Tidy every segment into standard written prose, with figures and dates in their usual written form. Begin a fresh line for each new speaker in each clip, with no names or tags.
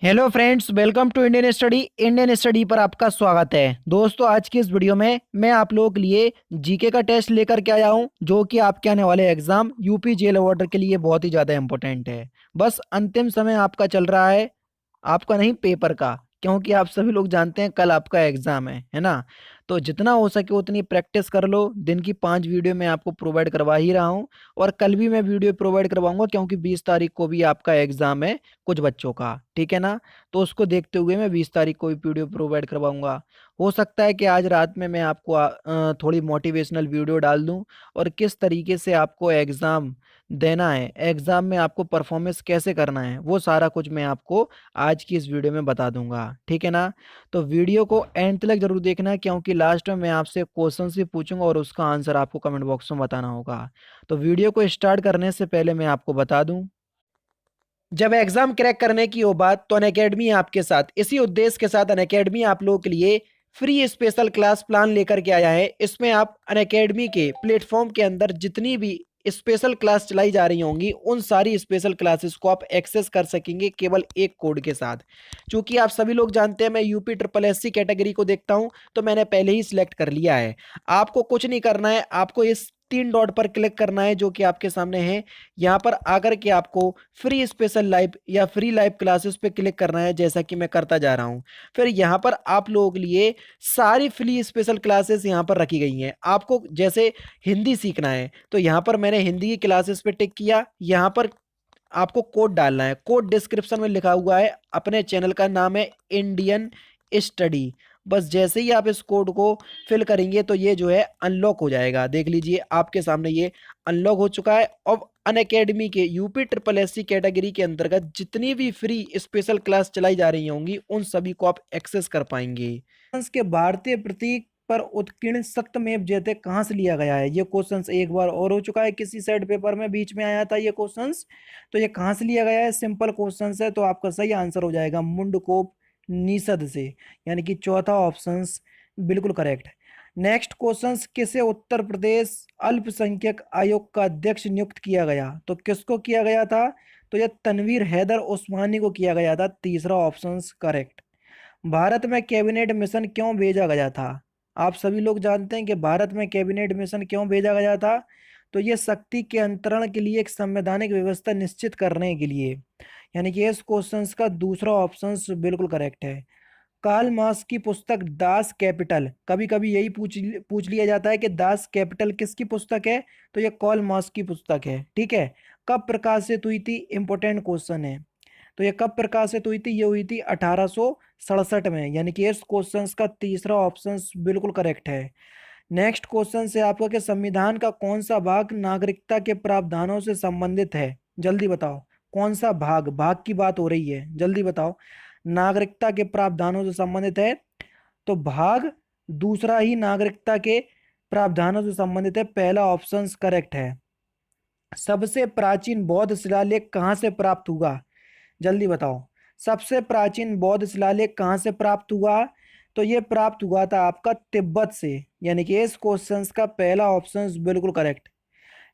Hello friends, welcome to Indian study पर आपका स्वागत है। दोस्तों, आज की इस वीडियो में मैं आप लोगों के लिए जीके का टेस्ट लेकर के आया हूं, जो कि आपके आने वाले एग्जाम यूपी जेल वार्डर के लिए बहुत ही ज़्यादा इंपॉर्टेंट है। बस अंतिम समय आपका चल रहा है, आपका नहीं पेपर का, क्योंकि आप सभी लोग जानते हैं कल आपका एग्जाम है ना। तो जितना हो सके उतनी प्रैक्टिस कर लो। दिन की 5 वीडियो मैं आपको प्रोवाइड करवा ही रहा हूँ, और कल भी मैं वीडियो प्रोवाइड करवाऊंगा, क्योंकि 20 तारीख को भी आपका एग्जाम है कुछ बच्चों का, ठीक है ना। तो उसको देखते हुए मैं 20 तारीख को भी वीडियो प्रोवाइड करवाऊंगा। हो सकता है कि आज रात में मैं आपको थोड़ी मोटिवेशनल वीडियो डाल दूं, और किस तरीके से आपको एग्ज़ाम देना है, एग्ज़ाम में आपको परफॉर्मेंस कैसे करना है, वो सारा कुछ मैं आपको आज की इस वीडियो में बता दूंगा, ठीक है ना। तो वीडियो को एंड तक जरूर देखना, क्योंकि लास्ट में मैं आपसे क्वेश्चन भी पूछूंगा और उसका आंसर आपको कमेंट बॉक्स में बताना होगा। तो वीडियो को स्टार्ट करने से पहले मैं आपको बता दूं, जब एग्जाम क्रैक करने की हो बात, तो अनअकैडमी आपके साथ, इसी उद्देश्य के साथ अनअकैडमी आप लोगों के लिए फ्री स्पेशल क्लास प्लान लेकर के आया है। इसमें आप अनअकैडमी के प्लेटफॉर्म के अंदर जितनी भी स्पेशल क्लास चलाई जा रही होंगी, उन सारी स्पेशल क्लासेस को आप एक्सेस कर सकेंगे केवल एक कोड के साथ। क्योंकि आप सभी लोग जानते हैं मैं UP triple S C category को देखता हूं, तो मैंने पहले ही सिलेक्ट कर लिया है। आपको कुछ नहीं करना है, आपको इस 3 डॉट पर क्लिक करना है जो कि आपके सामने है। यहाँ पर आकर के आपको फ्री स्पेशल लाइव या फ्री लाइव क्लासेस पे क्लिक करना है, जैसा कि मैं करता जा रहा हूँ। फिर यहाँ पर आप लोगों के लिए सारी फ्री स्पेशल क्लासेस यहाँ पर रखी गई हैं। आपको जैसे हिंदी सीखना है, तो यहाँ पर मैंने हिंदी की क्लासेस पे टिक किया। यहाँ पर आपको कोड डालना है, कोड डिस्क्रिप्शन में लिखा हुआ है, अपने चैनल का नाम है इंडियन स्टडी। बस जैसे ही आप इस कोड को फिल करेंगे, तो ये जो है अनलॉक हो जाएगा। देख लीजिए आपके सामने ये अनलॉक हो चुका है। अब अनअकैडमी के UP triple S C category के अंतर्गत जितनी भी फ्री स्पेशल क्लास चलाई जा रही होंगी, उन सभी को आप एक्सेस कर पाएंगे। के भारतीय प्रतीक पर उत्कीर्ण सत्यमेव जयते कहाँ से लिया गया है? ये क्वेश्चंस एक बार और हो चुका है, किसी सेट पेपर में बीच में आया था ये क्वेश्चंस। तो ये कहाँ से लिया गया है? सिंपल क्वेश्चंस है, तो आपका सही आंसर हो जाएगा मुंडकोप निषद से, यानी कि चौथा ऑप्शंस बिल्कुल करेक्ट है। नेक्स्ट क्वेश्चंस, किसे उत्तर प्रदेश अल्पसंख्यक आयोग का अध्यक्ष नियुक्त किया गया? तो किसको किया गया था? तो ये तनवीर हैदर उस्मानी को किया गया था, तीसरा ऑप्शंस करेक्ट। भारत में कैबिनेट मिशन क्यों भेजा गया था? आप सभी लोग जानते हैं कि भारत में कैबिनेट मिशन क्यों भेजा गया था। तो ये शक्ति के अंतरण के लिए एक संवैधानिक व्यवस्था निश्चित करने के लिए, यानी कि इस क्वेश्चंस का दूसरा ऑप्शन बिल्कुल करेक्ट है। कार्ल मार्क्स की पुस्तक दास कैपिटल, कभी कभी यही पूछ लिया जाता है कि दास कैपिटल किसकी पुस्तक है? तो ये कार्ल मार्क्स की पुस्तक है, ठीक है। कब प्रकाशित हुई थी? इंपॉर्टेंट क्वेश्चन है। तो ये कब प्रकाशित हुई थी? ये हुई थी 1867 में, यानी कि इस क्वेश्चन का तीसरा ऑप्शन बिल्कुल करेक्ट है। नेक्स्ट क्वेश्चन से आपका कि संविधान का कौन सा भाग नागरिकता के प्रावधानों से संबंधित है? जल्दी बताओ, कौन सा भाग, भाग की बात हो रही है, जल्दी बताओ। नागरिकता के प्रावधानों से संबंधित है, तो भाग दूसरा ही नागरिकता के प्रावधानों से संबंधित है, पहला ऑप्शन करेक्ट है। सबसे प्राचीन बौद्ध शिलालेख कहाँ से प्राप्त हुआ? जल्दी बताओ, सबसे प्राचीन बौद्ध शिलालेख कहाँ से प्राप्त हुआ? तो ये प्राप्त हुआ था आपका तिब्बत से, यानी कि इस क्वेश्चंस का पहला ऑप्शन बिल्कुल करेक्ट।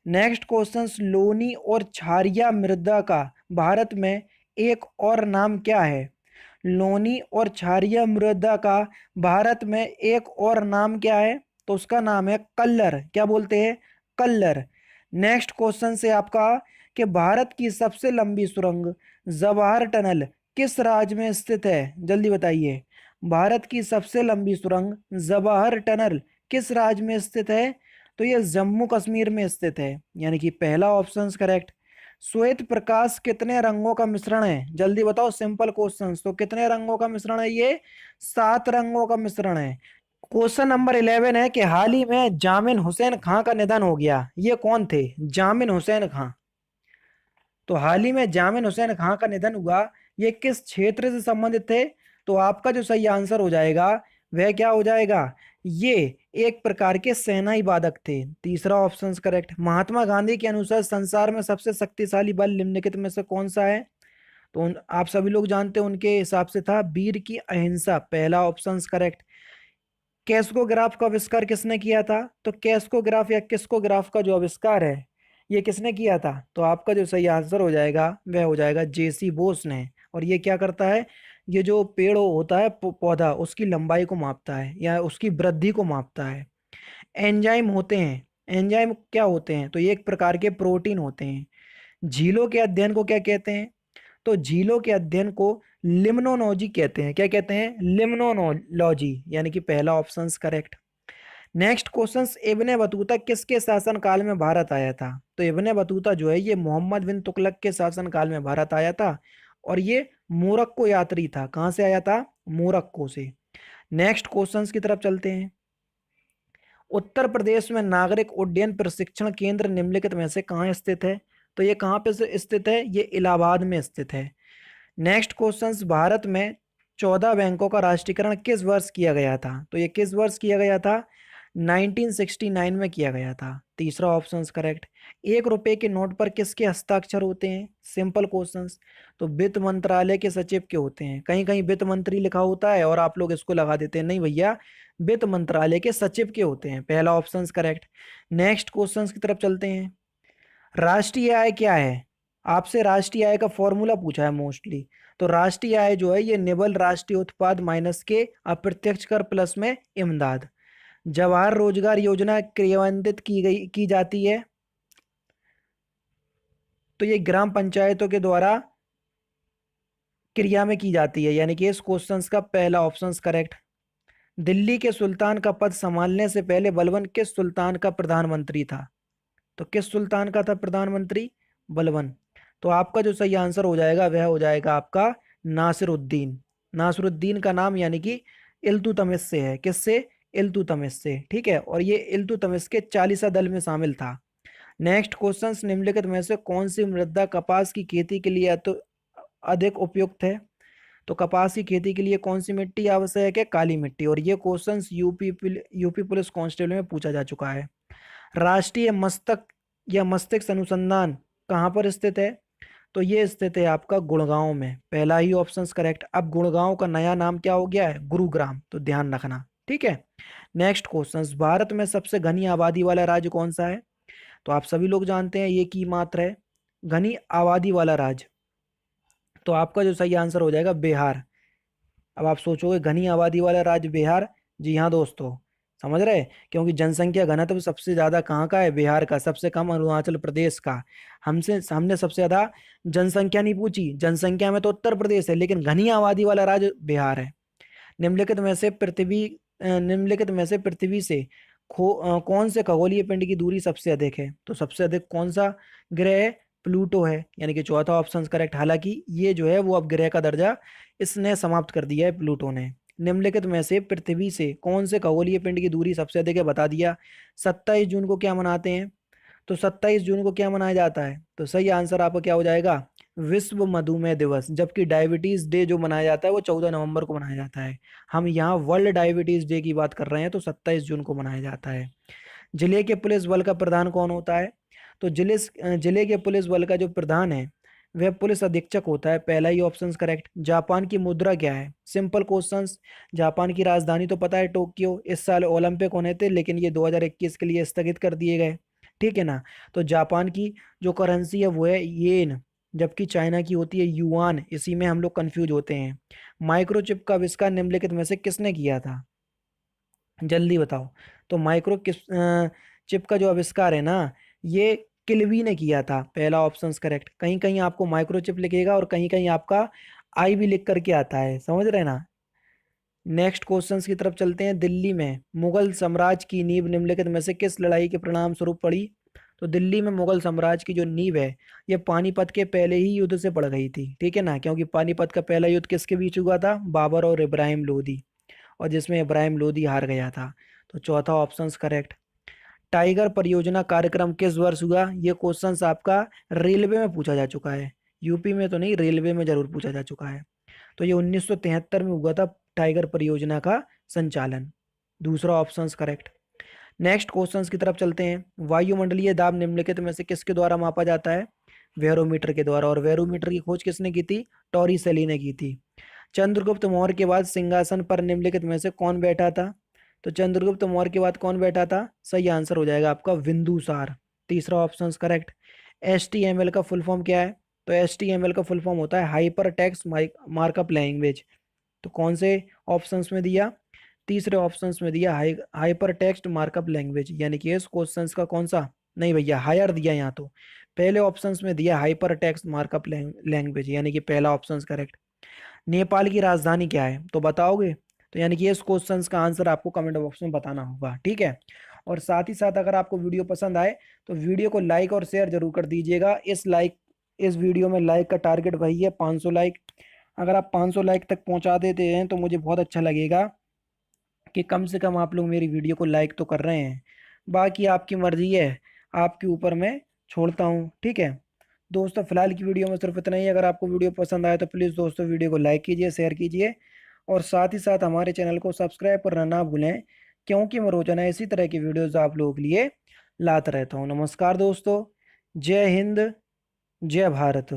नेक्स्ट क्वेश्चंस, लोनी और क्षारिया मृदा का भारत में एक और नाम क्या है? लोनी और क्षारिया मृदा का भारत में एक और नाम क्या है? तो उसका नाम है कल्लर। क्या बोलते हैं? कल्लर। नेक्स्ट क्वेश्चन से आपका कि भारत की सबसे लंबी सुरंग जवाहर टनल किस राज्य में स्थित है? जल्दी बताइए। भारत की सबसे लंबी सुरंग जवाहर टनल किस राज्य में स्थित है? तो ये जम्मू कश्मीर में स्थित है, यानी कि पहला ऑप्शन करेक्ट। श्वेत प्रकाश कितने रंगों का मिश्रण है? जल्दी बताओ, सिंपल क्वेश्चन। तो कितने रंगों का मिश्रण है ये? 7 रंगों का मिश्रण है। क्वेश्चन नंबर 11 है कि हाल ही में जामिन हुसैन खां का निधन हो गया, ये कौन थे? जामिन हुसैन खां। तो हाल ही में जामिन हुसैन खां का निधन हुआ, ये किस क्षेत्र से संबंधित थे? तो आपका जो सही आंसर हो जाएगा वह क्या हो जाएगा? ये एक प्रकार के सेनाई वादक थे, तीसरा ऑप्शन करेक्ट। महात्मा गांधी के अनुसार संसार में सबसे शक्तिशाली बल निम्नलिखित में से कौन सा है? तो आप सभी लोग जानते हैं, उनके हिसाब से था वीर की अहिंसा, पहला ऑप्शन करेक्ट। कैस्कोग्राफ का आविष्कार किसने किया था? तो कैस्कोग्राफ या किस्कोग्राफ का जो आविष्कार है, ये किसने किया था? तो आपका जो सही आंसर हो जाएगा वह हो जाएगा जेसी बोस ने। और ये क्या करता है, ये जो पेड़ होता है पौधा, उसकी लंबाई को मापता है या उसकी वृद्धि को मापता है। एंजाइम होते हैं, एंजाइम क्या होते हैं, तो ये एक प्रकार के प्रोटीन होते हैं। झीलों के अध्ययन को क्या कहते हैं, तो झीलों के अध्ययन को लिम्नोलॉजी कहते हैं। क्या कहते हैं, लिम्नोलॉजी, यानी कि पहला option correct. Next question, Ibn Battuta किसके शासनकाल में भारत आया था, तो इब्ने बतूता जो है ये मोहम्मद बिन तुगलक के शासनकाल में भारत आया था और ये मोरक्को यात्री था। कहाँ से आया था, मोरक्को से। नेक्स्ट क्वेश्चंस की तरफ चलते हैं। उत्तर प्रदेश में नागरिक उड्डयन प्रशिक्षण केंद्र निम्नलिखित में से कहाँ स्थित है, तो ये कहाँ पे स्थित है, ये इलाहाबाद में स्थित है। नेक्स्ट क्वेश्चंस, भारत में 14 बैंकों का राष्ट्रीयकरण किस वर्ष किया गया था, तो ये किस वर्ष किया गया था, 1969 में किया गया था। तीसरा ऑप्शन करेक्ट। 1 रुपए के नोट पर किसके हस्ताक्षर होते हैं, सिंपल क्वेश्चंस, तो वित्त मंत्रालय के सचिव के होते हैं। कहीं कहीं वित्त मंत्री लिखा होता है और आप लोग इसको लगा देते हैं, नहीं भैया, वित्त मंत्रालय के सचिव के होते हैं। पहला ऑप्शन करेक्ट। नेक्स्ट क्वेश्चन की तरफ चलते हैं। राष्ट्रीय आय क्या है, आपसे राष्ट्रीय आय का फॉर्मूला पूछा है मोस्टली। तो राष्ट्रीय आय जो है ये निवल राष्ट्रीय उत्पाद माइनस के अप्रत्यक्ष कर प्लस में इमदाद। जवाहर रोजगार योजना क्रियान्वित की जाती है, तो ये ग्राम पंचायतों के द्वारा क्रिया में की जाती है, यानी कि इस क्वेश्चन का पहला ऑप्शन करेक्ट। दिल्ली के सुल्तान का पद संभालने से पहले बलबन किस सुल्तान का प्रधानमंत्री था, तो किस सुल्तान का था प्रधानमंत्री, बलबन। तो आपका जो सही आंसर हो जाएगा वह हो जाएगा आपका नासिरुद्दीन। नासिरुद्दीन का नाम यानी कि इल्तुतमिश से है, किससे, इल्तुतमिश से, ठीक है। और ये इल्तुतमिश के 40 दल में शामिल था। नेक्स्ट क्वेश्चन, निम्नलिखित में से कौन सी मृदा कपास की खेती के लिए तो अधिक उपयुक्त है, तो कपास की खेती के लिए कौन सी मिट्टी आवश्यक है, काली मिट्टी। और ये क्वेश्चन यूपी पुलिस कांस्टेबल में पूछा जा चुका है। राष्ट्रीय मस्तक या मस्तिष्क अनुसंधान कहाँ पर स्थित है, तो ये स्थित है आपका गुड़गांव में। पहला ही ऑप्शन करेक्ट। अब गुड़गांव का नया नाम क्या हो गया है, गुरुग्राम, तो ध्यान रखना, ठीक है। नेक्स्ट क्वेश्चन, भारत में सबसे घनी आबादी वाला राज्य कौन सा है, तो आप सभी लोग जानते हैं ये की मात्रा है, घनी आबादी वाला राज्य। तो आपका जो सही आंसर हो जाएगा बिहार। अब आप सोचोगे घनी आबादी वाला राज्य बिहार, जी हाँ दोस्तों, समझ रहे, क्योंकि जनसंख्या घनत्व सबसे ज्यादा कहाँ का है, बिहार का, सबसे कम अरुणाचल प्रदेश का। हमने सबसे ज्यादा जनसंख्या नहीं पूछी, जनसंख्या में तो उत्तर प्रदेश है, लेकिन घनी आबादी वाला राज्य बिहार है। निम्नलिखित में से पृथ्वी से कौन से खगोलीय पिंड की दूरी सबसे अधिक है, तो सबसे अधिक कौन सा ग्रह है, प्लूटो है, यानी कि चौथा ऑप्शन करेक्ट। हालांकि ये जो है वो अब ग्रह का दर्जा इसने समाप्त कर दिया है, प्लूटो ने। निम्नलिखित में से पृथ्वी से कौन से खगोलीय पिंड की दूरी सबसे अधिक है, बता दिया। 27 जून को क्या मनाते हैं, तो 27 जून को क्या मनाया जाता है, तो सही आंसर आपका क्या हो जाएगा, विश्व मधुमेह दिवस। जबकि डायबिटीज डे जो मनाया जाता है वो 14 नवंबर को मनाया जाता है। हम यहाँ वर्ल्ड डायबिटीज डे की बात कर रहे हैं, तो 27 जून को मनाया जाता है। जिले के पुलिस बल का प्रधान कौन होता है, तो जिले के पुलिस बल का जो प्रधान है वह पुलिस अधीक्षक होता है। पहला ही ऑप्शन करेक्ट। जापान की मुद्रा क्या है, सिंपल क्वेश्चंस। जापान की राजधानी तो पता है, टोक्यो। इस साल ओलंपिक होने थे लेकिन ये 2021 के लिए स्थगित कर दिए गए, ठीक है ना। तो जापान की जो करेंसी है वो है येन, जबकि चाइना की होती है युआन। इसी में हम लोग कंफ्यूज होते हैं। माइक्रोचिप का आविष्कार निम्नलिखित में से किसने किया था, जल्दी बताओ। तो चिप का जो आविष्कार है ना, ये किल्वी ने किया था। पहला ऑप्शन करेक्ट। कहीं कहीं आपको माइक्रोचिप लिखेगा और कहीं कहीं आपका आई भी लिख करके आता है, समझ रहे ना। नेक्स्ट क्वेश्चंस की तरफ चलते हैं। दिल्ली में मुगल साम्राज्य की नींव निम्नलिखित में से किस लड़ाई के परिणाम स्वरूप पड़ी, तो दिल्ली में मुगल साम्राज्य की जो नींव है ये पानीपत के पहले ही युद्ध से पड़ गई थी, ठीक है ना। क्योंकि पानीपत का पहला युद्ध किसके बीच हुआ था, बाबर और इब्राहिम लोदी, और जिसमें इब्राहिम लोदी हार गया था। तो चौथा ऑप्शन करेक्ट। टाइगर परियोजना कार्यक्रम किस वर्ष हुआ, ये क्वेश्चन आपका रेलवे में पूछा जा चुका है। यूपी में तो नहीं, रेलवे में जरूर पूछा जा चुका है। तो ये 1973 में हुआ था टाइगर परियोजना का संचालन। दूसरा ऑप्शन करेक्ट। नेक्स्ट क्वेश्चंस की तरफ चलते हैं। वायुमंडलीय दाब निम्नलिखित में से किसके द्वारा मापा जाता है, वेरोमीटर के द्वारा। और वेरोमीटर की खोज किसने की थी, टॉरिसेली ने की थी। चंद्रगुप्त मौर्य के बाद सिंहासन पर निम्नलिखित में से कौन बैठा था, तो चंद्रगुप्त मौर्य के बाद कौन बैठा था, सही आंसर हो जाएगा आपका बिंदुसार। तीसरा ऑप्शन करेक्ट। HTML का फुल फॉर्म क्या है, तो HTML का फुल फॉर्म होता है हाइपर टेक्स्ट मार्कअप लैंग्वेज। तो कौन से ऑप्शंस में दिया? तीसरे ऑप्शंस में दिया हाइपर टेक्स्ट मार्कअप लैंग्वेज, यानी कि इस क्वेश्चंस का कौन सा, नहीं भैया हायर दिया यहाँ तो। पहले ऑप्शंस में दिया हाइपर टेक्स्ट मार्कअप लैंग्वेज, यानी कि पहला ऑप्शन करेक्ट। नेपाल की राजधानी क्या है, तो बताओगे? तो यानी कि इस क्वेश्चंस का आंसर आपको कमेंट बॉक्स में बताना होगा, ठीक है। और साथ ही साथ अगर आपको वीडियो पसंद आए तो वीडियो को लाइक और शेयर जरूर कर दीजिएगा। इस वीडियो में लाइक का टारगेट वही है 500 लाइक। अगर आप 500 लाइक तक पहुंचा देते हैं तो मुझे बहुत अच्छा लगेगा कि कम से कम आप लोग मेरी वीडियो को लाइक तो कर रहे हैं। बाकी आपकी मर्जी है, आपके ऊपर मैं छोड़ता हूँ, ठीक है। दोस्तों फिलहाल की वीडियो में सिर्फ इतना ही। अगर आपको वीडियो पसंद आए तो प्लीज़ दोस्तों वीडियो को लाइक कीजिए, शेयर कीजिए और साथ ही साथ हमारे चैनल को सब्सक्राइब करना ना भूलें, क्योंकि मैं रोजाना इसी तरह की वीडियोज़ आप लोगों के लिए लाता रहता हूँ। नमस्कार दोस्तों, जय हिंद, जय भारत।